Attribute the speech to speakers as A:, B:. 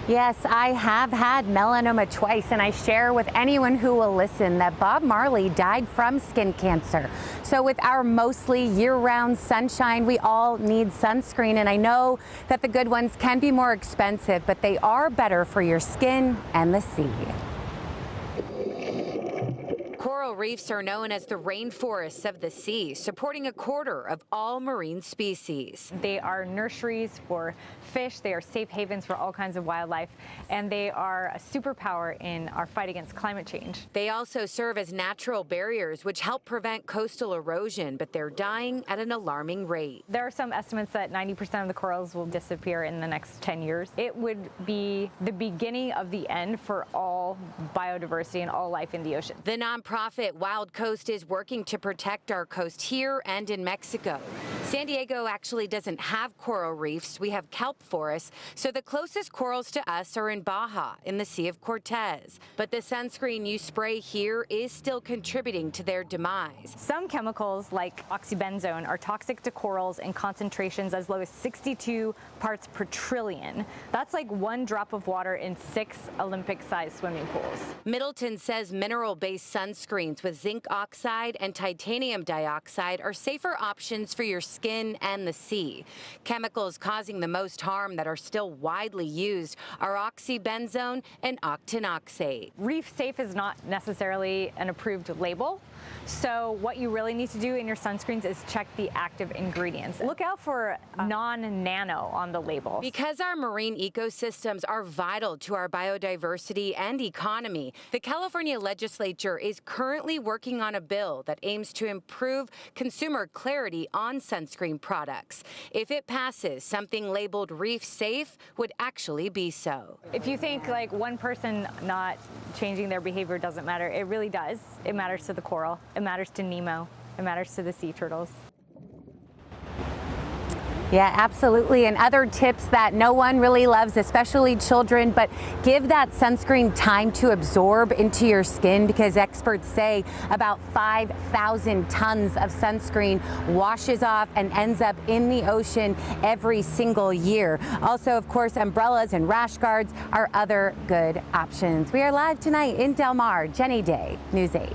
A: Yes, I have had melanoma twice, and I share with anyone who will listen that Bob Marley died from skin cancer. So with our mostly year-round sunshine, we all need sunscreen, and I know that the good ones can be more expensive, but they are better for your skin and the sea.
B: Coral reefs are known as the rainforests of the sea, supporting a quarter of all marine species.
C: They are nurseries for fish, they are safe havens for all kinds of wildlife, and they are a superpower in our fight against climate change.
B: They also serve as natural barriers which help prevent coastal erosion, but they're dying at an alarming rate.
C: There are some estimates that 90% of the corals will disappear in the next 10 years. It would be the beginning of the end for all biodiversity and all life in the ocean.
B: The nonprofit Wild Coast is working to protect our coast here and in Mexico. San Diego actually doesn't have coral reefs. We have kelp forests, so the closest corals to us are in Baja, in the Sea of Cortez. But the sunscreen you spray here is still contributing to their demise.
C: Some chemicals, like oxybenzone, are toxic to corals in concentrations as low as 62 parts per trillion. That's like 1 drop of water in 6 Olympic-sized swimming pools.
B: Middleton says mineral-based sunscreens with zinc oxide and titanium dioxide are safer options for your skin and the sea. Chemicals causing the most harm that are still widely used are oxybenzone and octinoxate.
C: Reef Safe is not necessarily an approved label, so what you really need to do in your sunscreens is check the active ingredients. Look out for non-nano on the label.
B: Because our marine ecosystems are vital to our biodiversity and economy, the California legislature is currently working on a bill that aims to improve consumer clarity on sunscreen products. If it passes, something labeled reef safe would actually be so.
C: If you think like one person not changing their behavior doesn't matter, it really does. It matters to the coral, it matters to Nemo, it matters to the sea turtles.
A: Yeah, absolutely. And other tips that no one really loves, especially children, but give that sunscreen time to absorb into your skin, because experts say about 5,000 tons of sunscreen washes off and ends up in the ocean every single year. Also, of course, umbrellas and rash guards are other good options. We are live tonight in Del Mar. Jenny Day, News 8.